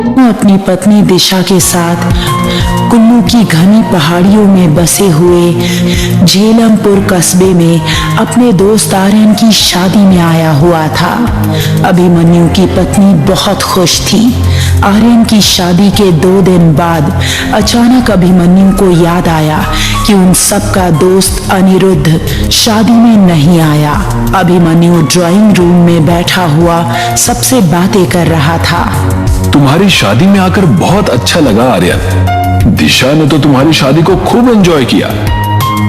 वो अपनी पत्नी दिशा के साथ कुल्लू की घनी पहाड़ियों में बसे हुए झेलमपुर कस्बे में अपने दोस्त आर्यन की शादी में आया हुआ था। अभिमन्यु की पत्नी बहुत खुश थी। आर्यन की शादी के 2 दिन बाद अचानक अभिमन्यु को याद आया कि उन सबका दोस्त अनिरुद्ध शादी में नहीं आया। अभिमन्यु ड्राइंग रूम में बैठा हुआ सबसे बातें कर रहा था। तुम्हारी शादी में आकर बहुत अच्छा लगा आर्यन। दिशा ने तो तुम्हारी शादी को खूब एंजॉय किया।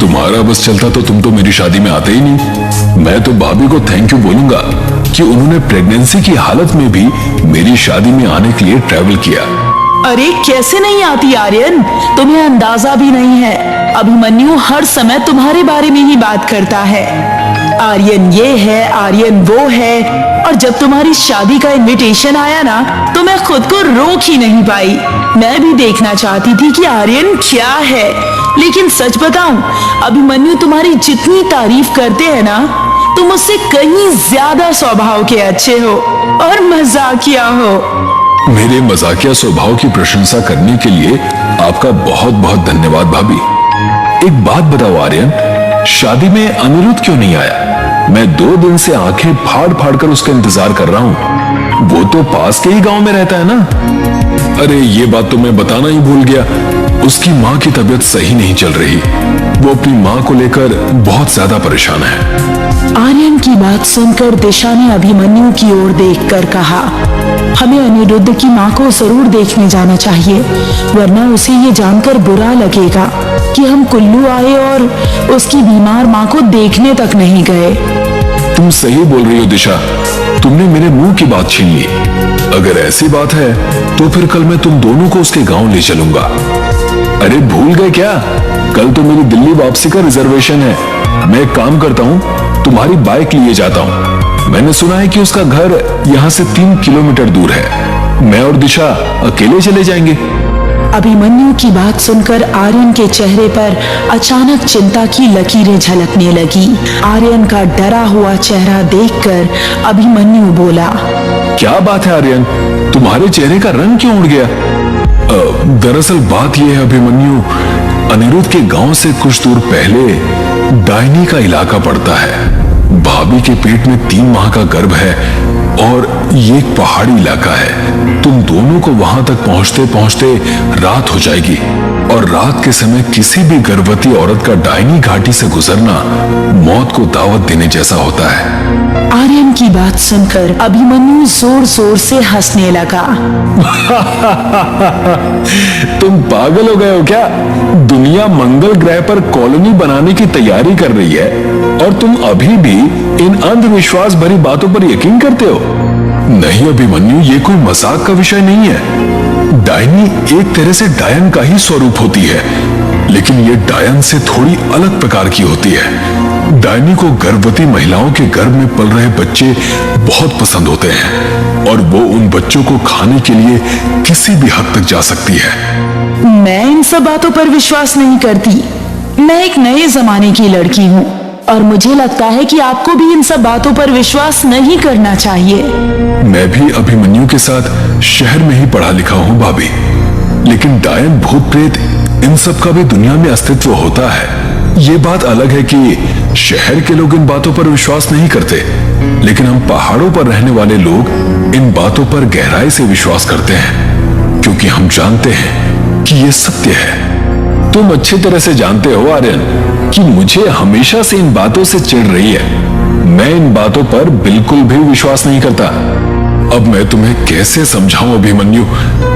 तुम्हारा बस चलता तो तुम तो मेरी शादी में आते ही नहीं। मैं तो भाभी को थैंक यू बोलूंगा कि उन्होंने प्रेगनेंसी की हालत में भी मेरी शादी में आने के लिए ट्रैवल किया। अरे कैसे नहीं आती आर्यन, तुम्हें अंदाजा भी नहीं है। अभिमन्यु हर समय तुम्हारे बारे में ही बात करता है। आर्यन ये है, आर्यन वो है। और जब तुम्हारी शादी का इनविटेशन आया ना, तो मैं खुद को रोक ही नहीं पाई। मैं भी देखना चाहती थी कि आर्यन क्या है। लेकिन सच बताऊं, अभिमन्यु तुम्हारी जितनी तारीफ करते हैं ना, तुम उससे कहीं ज्यादा स्वभाव के अच्छे हो और मजाकिया हो। मेरे मजाकिया स्वभाव की प्रशंसा करने के लिए आपका बहुत बहुत धन्यवाद भाभी। एक बात बताओ आर्यन, शादी में अनिरुद्ध क्यों नहीं आया? मैं 2 दिन से आंखें फाड़ फाड़ कर उसका इंतजार कर रहा हूँ। वो तो पास के ही गांव में रहता है ना। अरे ये बात तो मैं बताना ही भूल गया। उसकी माँ की तबीयत सही नहीं चल रही। वो अपनी माँ को लेकर बहुत ज्यादा परेशान है। आर्यन की बात सुनकर दिशा ने अभिमन्यु की ओर देखकर कहा, हमें अनिरुद्ध की माँ को जरूर देखने जाना चाहिए, वरना उसे ये जानकर बुरा लगेगा कि हम कुल्लू आए और उसकी बीमार माँ को देखने तक नहीं गए। तुम सही बोल रही हो दिशा, तुमने मेरे मुंह की बात छीन ली। अगर ऐसी बात है तो फिर कल मैं तुम दोनों को उसके गांव ले चलूंगा। अरे भूल गए क्या? कल तो मेरी दिल्ली वापसी का रिजर्वेशन है। मैं एक काम करता हूँ, तुम्हारी बाइक लिए जाता हूँ। मैंने सुना है कि उसका घर यहाँ से 3 किलोमीटर दूर है। मैं और दिशा अकेले चले जाएंगे। अभिमन्यु की बात सुनकर आर्यन के चेहरे पर अचानक चिंता की लकीरें झलकने लगी। आर्यन का डरा हुआ चेहरा देखकर अभिमन्यु बोला, क्या बात है आर्यन, तुम्हारे चेहरे का रंग क्यों उड़ गया? दरअसल बात यह है अभिमन्यु, अनिरुद्ध के गांव से कुछ दूर पहले डायनी का इलाका पड़ता है। भाभी के पेट में 3 माह का गर्भ है और ये एक पहाड़ी इलाका है। तुम दोनों को वहां तक पहुंचते पहुंचते रात हो जाएगी और रात के समय किसी भी गर्भवती औरत का डायनी घाटी से गुजरना मौत को दावत देने जैसा होता है। आर्यन की बात सुनकर अभिमन्यु जोर जोर से हंसने लगा। तुम पागल हो गए हो क्या? दुनिया मंगल ग्रह पर कॉलोनी बनाने की तैयारी कर रही है और तुम अभी भी इन अंधविश्वास भरी बातों पर यकीन करते हो? नहीं अभिमन्यु, ये कोई मजाक का विषय नहीं है। डायनी एक तरह से डायन का ही स्वरूप होती है, लेकिन ये डायन से थोड़ी अलग प्रकार की होती है। डायनी को गर्भवती महिलाओं के गर्भ में पल रहे बच्चे बहुत पसंद होते हैं और वो उन बच्चों को खाने के लिए किसी भी हद तक जा सकती है। मैं इन सब बातों पर विश्वास नहीं करती। मैं एक नए जमाने की लड़की हूँ और मुझे लगता है कि आपको भी इन सब बातों पर विश्वास नहीं करना चाहिए। मैं भी अभिमन्यु के साथ शहर में ही पढ़ा लिखा हूँ भाभी, लेकिन डायन भूत प्रेत इन सब का भी दुनिया में अस्तित्व होता है। ये बात अलग है कि शहर के लोग इन बातों पर विश्वास नहीं करते, लेकिन हम पहाड़ों पर रहने वाले लोग इन बातों पर गहराई से विश्वास करते हैं, क्योंकि हम जानते हैं कि ये सत्य है। तुम अच्छी तरह से जानते हो आर्यन कि मुझे हमेशा से इन बातों से चिढ़ रही है। मैं इन बातों पर बिल्कुल भी विश्वास नहीं करता। अब मैं तुम्हें कैसे समझाऊं अभिमन्यु?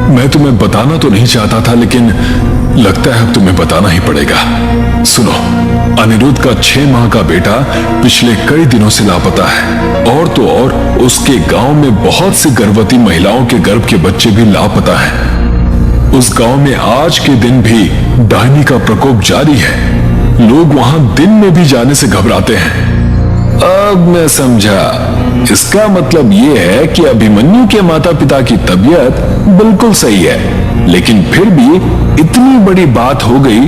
मैं तुम्हें बताना तो नहीं चाहता था, लेकिन लगता है अब तुम्हें बताना ही पड़ेगा। सुनो, अनिरुद्ध का 6 माह का बेटा पिछले कई दिनों से लापता है और तो और उसके गांव में बहुत सी गर्भवती महिलाओं के गर्भ के बच्चे भी लापता हैं। उस गांव में आज के दिन भी डायनी का प्रकोप जारी है। लोग वहां दिन में भी जाने से घबराते हैं। अब मैं समझा, इसका मतलब यह है कि अभिमन्यु के माता पिता की तबीयत बिल्कुल सही है, लेकिन फिर भी इतनी बड़ी बात हो गई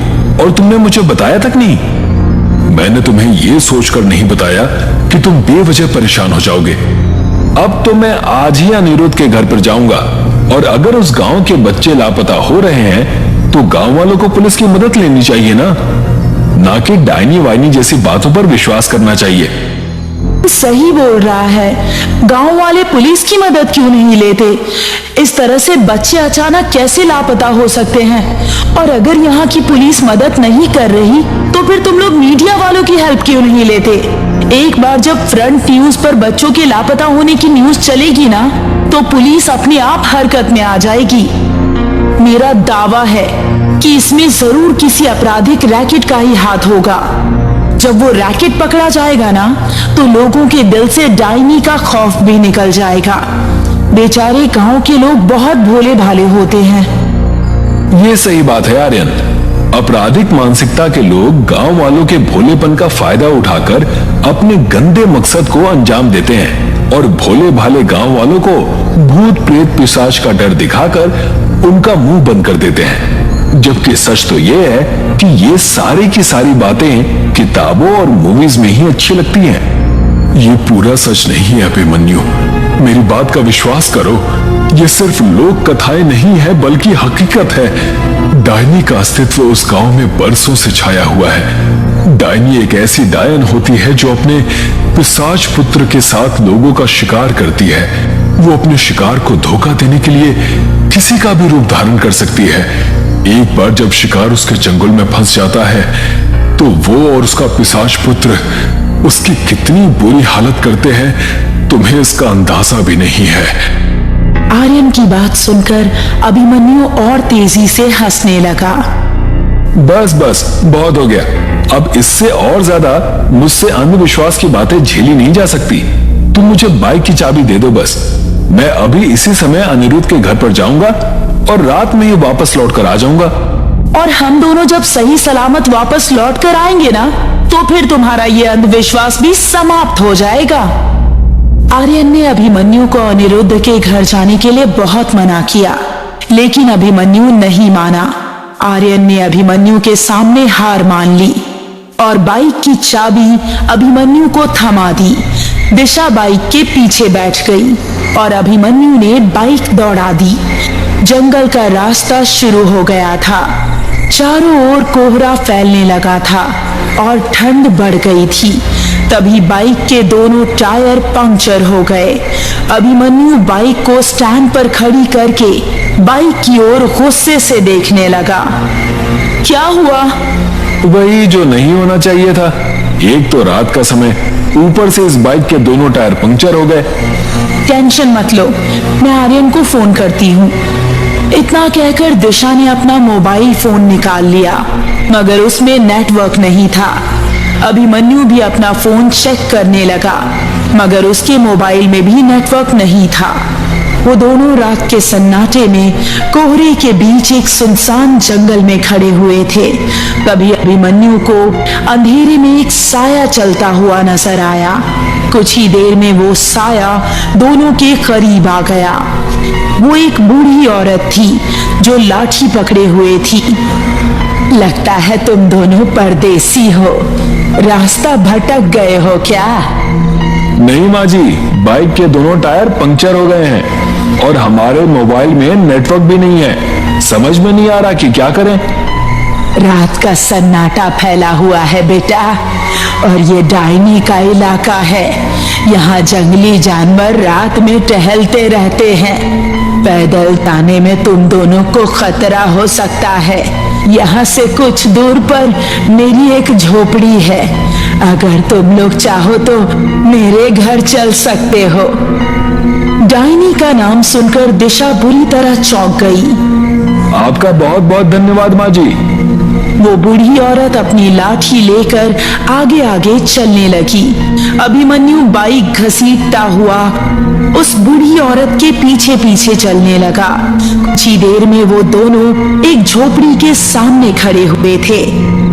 और तुमने मुझे बताया तक नहीं। मैंने तुम्हें यह सोचकर नहीं बताया कि तुम बेवजह परेशान हो जाओगे। अब तो मैं आज ही अनिरुद्ध के घर पर जाऊंगा और अगर उस गांव के बच्चे लापता हो रहे हैं तो गांव वालों को पुलिस की मदद लेनी चाहिए ना कि डायनी वाइनी जैसी बातों पर विश्वास करना चाहिए। सही बोल रहा है, गांव वाले पुलिस की मदद क्यों नहीं लेते? इस तरह से बच्चे अचानक कैसे लापता हो सकते हैं? और अगर यहाँ की पुलिस मदद नहीं कर रही तो फिर तुम लोग मीडिया वालों की हेल्प क्यों नहीं लेते? एक बार जब फ्रंट न्यूज पर बच्चों के लापता होने की न्यूज चलेगी ना, तो पुलिस अपने आप हरकत में आ जाएगी। मेरा दावा है कि इसमें जरूर किसी आपराधिक रैकेट का ही हाथ होगा। जब वो रैकेट पकड़ा जाएगा ना, तो लोगों के दिल से डायनी का खौफ भी निकल जाएगा। बेचारे गांव के लोग बहुत भोले भाले होते हैं। ये सही बात है आर्यन। आपराधिक मानसिकता के लोग गांव वालों के भोलेपन का फायदा उठाकर अपने गंदे मकसद को अंजाम देते हैं और भोले भाले गांव वालों को भूत प्रेत पिशाच का डर दिखाकर उनका मुंह बंद कर देते हैं। जबकि सच तो ये है कि ये सारी की सारी बातें किताबों और मूवीज में ही अच्छी लगती हैं। ये पूरा सच नहीं है अभिमन्यु, मेरी बात का विश्वास करो। ये सिर्फ लोक कथाएं नहीं है बल्कि हकीकत है। डायनी का अस्तित्व उस गांव में बरसों से छाया हुआ है। डायनी एक ऐसी डायन होती है जो अपने पिशाच पुत्र के साथ लोगों का शिकार करती है। वो अपने शिकार को धोखा देने के लिए किसी का भी रूप धारण कर सकती है। एक बार जब शिकार उसके चंगुल में फंस जाता है तो वो और उसका पिशाच पुत्र उसकी कितनी बुरी हालत करते हैं तुम्हें इसका अंदाजा भी नहीं है। आर्यन की बात सुनकर अभिमन्यु और तेजी से हंसने लगा। बस बस बहुत हो गया। अब इससे और ज्यादा मुझसे अंधविश्वास की बातें झेली नहीं जा सकती। तुम मुझे बाइक की चाबी दे दो बस। मैं अभी इसी समय अनिरुद्ध के घर पर जाऊंगा और रात में ही वापस लौट कर आ जाऊंगा। और हम दोनों जब सही सलामत वापस लौट कर आएंगे ना, तो फिर तुम्हारा ये अंधविश्वास भी समाप्त हो जाएगा। आर्यन ने अभिमन्यु को अनिरुद्ध के घर जाने के लिए बहुत मना किया, लेकिन अभिमन्यु नहीं माना। आर्यन ने अभिमन्यु के सामने हार मान ली और बाइक की चाबी अभिमन्यु को थमा दी। दिशा बाइक के पीछे बैठ गई और अभिमन्यु ने बाइक दौड़ा दी। जंगल का रास्ता शुरू हो गया था। चारों ओर कोहरा फैलने लगा था और ठंड बढ़ गई थी। तभी बाइक के दोनों टायर पंक्चर हो गए। अभिमन्यु बाइक को स्टैंड पर खड़ी करके बाइक की ओर गुस्से से देखने लगा। क्या हुआ? वही जो नहीं होना चाहिए था। एक तो रात का समय, ऊपर से इस बाइक के दोनों टायर पंक्चर हो गए। टेंशन मत लो, मैं आर्यन को फोन करती हूँ। इतना कहकर दिशा ने अपना मोबाइल फोन निकाल लिया, मगर उसमें नेटवर्क नहीं था। अभिमन्यु भी अपना फोन चेक करने लगा, मगर उसके मोबाइल में भी नेटवर्क नहीं था। वो दोनों रात के सन्नाटे में कोहरे के बीच एक सुनसान जंगल में खड़े हुए थे। तभी अभिमन्यु को अंधेरे में एक साया चलता हुआ नजर आया। कुछ ही देर में वो साया दोनों के करीब आ गया। वो एक बूढ़ी औरत थी जो लाठी पकड़े हुए थी। लगता है तुम दोनों परदेसी हो, रास्ता भटक गए हो क्या? नहीं माँ जी, बाइक के दोनों टायर पंक्चर हो गए हैं और हमारे मोबाइल में नेटवर्क भी नहीं है। समझ में नहीं आ रहा कि क्या करें। रात का सन्नाटा फैला हुआ है बेटा, और ये डायनी का इलाका है। यहाँ जंगली जानवर रात में टहलते रहते हैं। पैदल जाने में तुम दोनों को खतरा हो सकता है। यहाँ से कुछ दूर पर मेरी एक झोपड़ी है। अगर तुम लोग चाहो तो मेरे घर चल सकते हो। डायनी का नाम सुनकर दिशा बुरी तरह चौंक गई। आपका बहुत बहुत धन्यवाद माँ जी। वो बूढ़ी औरत अपनी लाठी लेकर आगे आगे चलने लगी। अभिमन्यु बाइक घसीटता हुआ उस बूढ़ी औरत के पीछे पीछे चलने लगा। कुछ ही देर में वो दोनों एक झोपड़ी के सामने खड़े हुए थे,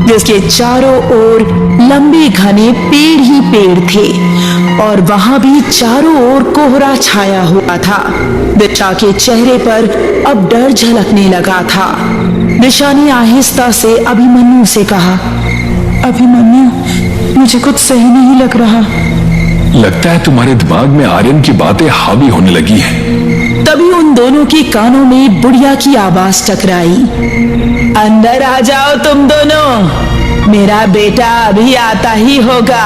जिसके चारों ओर लंबे घने पेड़ ही पेड़ थे और वहां भी चारों ओर कोहरा छाया हुआ था। दिशा के चेहरे पर अब डर झलकने लगा था। दिशा ने आहिस्ता से अभिमन्यु से कहा, अभिमन्यु, मुझे कुछ सही नहीं लग रहा। लगता है तुम्हारे दिमाग में आर्यन की बातें हावी होने लगी हैं। तभी उन दोनों के कानों में बुढ़िया की आवाज टकराई। अंदर आ जाओ तुम दोनों, मेरा बेटा अभी आता ही होगा।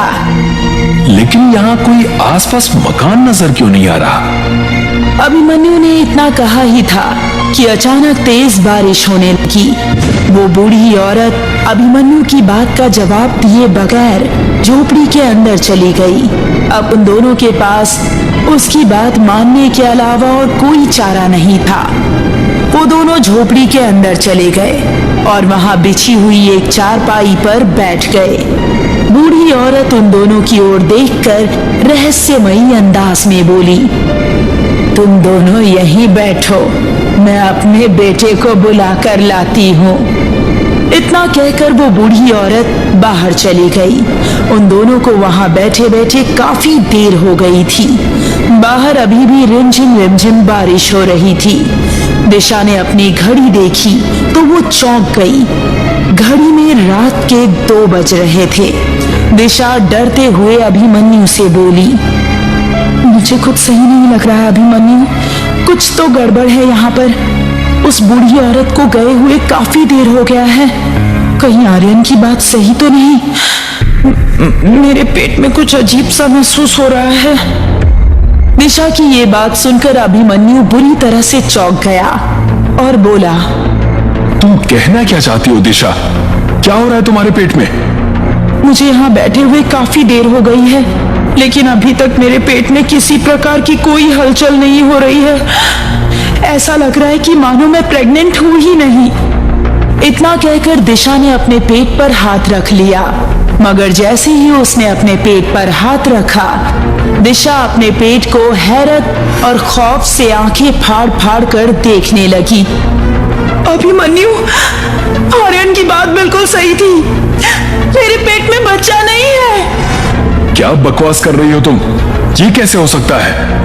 लेकिन यहाँ कोई आसपास मकान नजर क्यों नहीं आ रहा? अभिमन्यु ने इतना कहा ही था कि अचानक तेज बारिश होने लगी। वो बूढ़ी औरत अभिमन्यु की बात का जवाब दिए बगैर झोपड़ी के अंदर चली गई। अब उन दोनों के पास उसकी बात मानने के अलावा और कोई चारा नहीं था। वो दोनों झोपड़ी के अंदर चले गए और वहां बिछी हुई एक चारपाई पर बैठ गए। बूढ़ी औरत उन दोनों की ओर देखकर रहस्यमयी अंदाज में बोली, तुम दोनों यहीं बैठो, मैं अपने बेटे को बुला कर लाती हूँ। इतना कहकर वो बूढ़ी औरत बाहर चली गई। उन दोनों को वहां बैठे बैठे काफी देर हो गई थी। बाहर अभी भी रिमझिम बारिश हो रही थी। दिशा ने अपनी घड़ी देखी तो वो चौंक गई। घड़ी में रात के 2 बज रहे थे। दिशा डरते हुए अभिमन्यु से बोली, मुझे कुछ सही नहीं लग रहा है अभिमन्यु, कुछ तो गड़बड़ है यहाँ पर। उस बूढ़ी औरत को गए हुए काफी देर हो गया है। कहीं आर्यन की बात सही तो नहीं? मेरे पेट में कुछ अजीब सा महसूस हो रहा है। दिशा की ये बात सुनकर अभिमन्यु बुरी तरह से चौंक गया और बोला, तुम कहना क्या चाहती हो दिशा? क्या हो रहा है तुम्हारे पेट में? मुझे यहाँ बैठे हुए काफी देर हो गई है, लेकिन अभी तक मेरे पेट में किसी प्रकार की कोई हलचल नहीं हो रही है। ऐसा लग रहा है कि मानो मैं प्रेग्नेंट हूं ही नहीं। इतना कहकर दिशा ने अपने पेट पर हाथ रख लिया, मगर जैसे ही उसने अपने पेट पर हाथ रखा, दिशा अपने पेट को हैरत और खौफ से आंखें फाड़ फाड़ कर देखने लगी। अभिमन्यु, आर्यन की बात बिल्कुल सही थी, मेरे पेट में बच्चा नहीं है। क्या बकवास कर रही हो तुम? ये कैसे हो सकता है?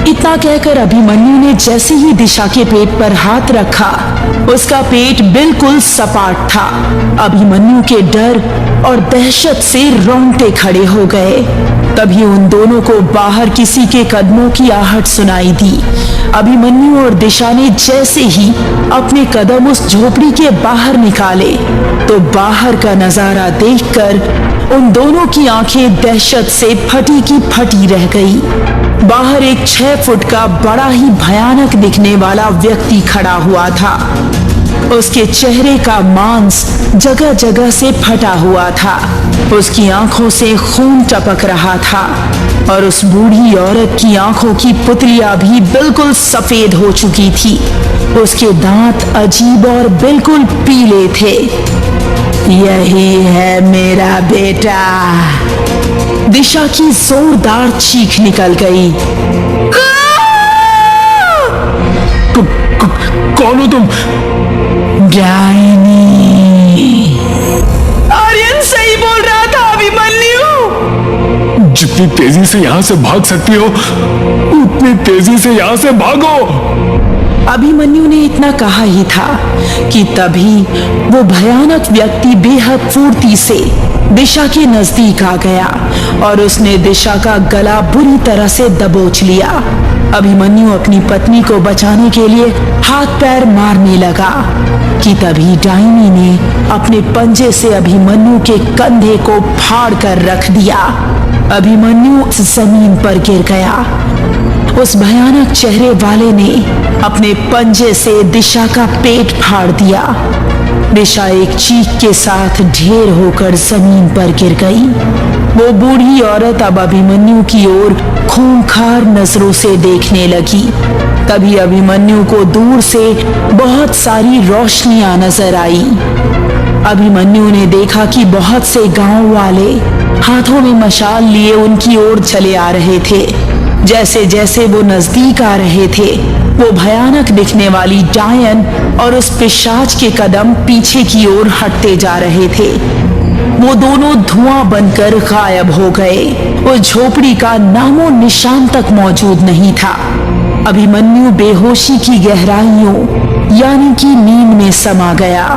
इतना कहकर अभिमन्यु ने जैसे ही दिशा के पेट पर हाथ रखा, उसका पेट बिल्कुल सपाट था। अभिमन्यु के डर और दहशत से रोंगटे खड़े हो गए। तभी उन दोनों को बाहर किसी के कदमों की आहट सुनाई दी। अभिमन्यु और दिशा ने जैसे ही अपने कदम उस झोपड़ी के बाहर निकाले, तो बाहर का नजारा देखकर उन दोनों की आंखें दहशत से फटी की फटी रह गई। बाहर एक 6 फुट का बड़ा ही भयानक दिखने वाला व्यक्ति खड़ा हुआ था। उसके चेहरे का मांस जगह जगह से फटा हुआ था। उसकी आंखों से खून टपक रहा था और उस बूढ़ी औरत की आंखों की पुतलियां भी बिल्कुल सफेद हो चुकी थी। उसके दांत अजीब और बिल्कुल पीले थे। यही है मेरा बेटा। दिशा की जोरदार चीख निकल गई। कौन हो तुम? डायनी। आर्यन सही बोल रहा था अभिमन्यु। जितनी तेजी से यहाँ से भाग सकती हो, उतनी तेजी से यहाँ से भागो। अभिमन्यु ने इतना कहा ही था कि तभी वो भयानक व्यक्ति बेहद फुर्ती से दिशा के नजदीक आ गया और उसने दिशा का गला बुरी तरह से दबोच लिया। अभिमन्यु अपनी पत्नी को बचाने के लिए हाथ पैर मारने लगा कि तभी डायनी ने अपने पंजे से अभिमन्यु के कंधे को फाड़ कर रख दिया। अभिमन्यु जमीन पर गिर गया। उस भयानक चेहरे वाले ने अपने पंजे से दिशा का पेट फाड़ दिया। दिशा एक चीख के साथ ढेर होकर जमीन पर गिर गई। वो बूढ़ी औरत अब अभिमन्यु की ओर खूंखार नजरों से देखने लगी। तभी अभिमन्यु को दूर से बहुत सारी रोशनियां नजर आई। अभिमन्यु ने देखा कि बहुत से गांव वाले हाथों में मशाल लिए उनकी ओर चले आ रहे थे। जैसे जैसे वो नजदीक आ रहे थे, वो भयानक दिखने वाली डायन और उस पिशाच के कदम पीछे की ओर हटते जा रहे थे। वो दोनों धुआं बनकर गायब हो गए। उस झोपड़ी का नामो निशान तक मौजूद नहीं था। अभिमन्यु बेहोशी की गहराइयों यानी कि नींद में समा गया।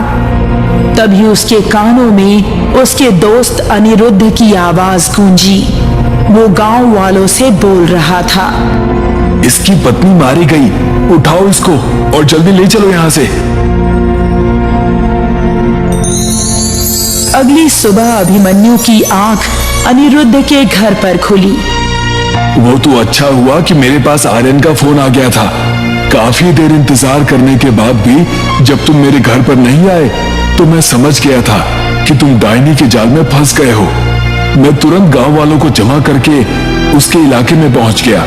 तभी उसके कानों में उसके दोस्त अनिरुद्ध की आवाज गूंजी। वो गांव वालों से बोल रहा था, इसकी पत्नी मारी गई। उठाओ इसको और जल्दी ले चलो यहां से। अगली सुबह अभिमन्यु की आंख अनिरुद्ध के घर पर खुली। वो तो अच्छा हुआ कि मेरे पास आर्यन का फोन आ गया था। काफी देर इंतजार करने के बाद भी जब तुम मेरे घर पर नहीं आए तो मैं समझ गया था कि तुम डायनी के जाल में फंस गए हो। मैं तुरंत गांव वालों को जमा करके उसके इलाके में पहुंच गया।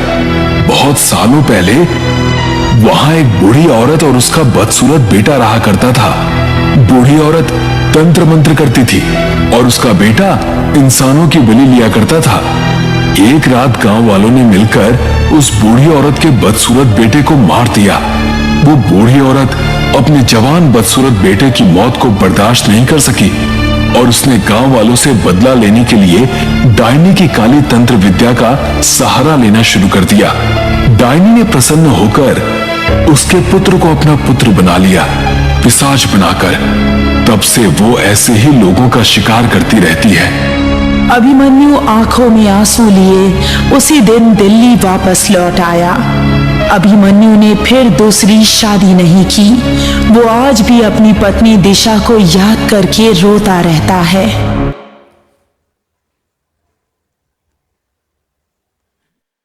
बहुत सालों पहले वहां एक बूढ़ी औरत और उसका बदसूरत बेटा रहा करता था। बूढ़ी औरत तंत्र मंत्र करती थी और उसका बेटा इंसानों की बलि लिया करता था। एक रात गांव वालों ने मिलकर उस बूढ़ी औरत के बदसूरत बेटे को मार दिया। वो बूढ़ी औरत अपने जवान बदसूरत बेटे की मौत को बर्दाश्त नहीं कर सकी और उसने गांव वालों से बदला लेने के लिए डायनी की काली तंत्र विद्या का सहारा लेना शुरू कर दिया। डायनी ने प्रसन्न होकर उसके पुत्र को अपना पुत्र बना लिया, पिशाच बनाकर। तब से वो ऐसे ही लोगों का शिकार करती रहती है। अभिमन्यु आंखों में आंसू लिए उसी दिन दिल्ली वापस लौट आया। अभिमन्यु ने फिर दूसरी शादी नहीं की। वो आज भी अपनी पत्नी दिशा को याद करके रोता रहता है।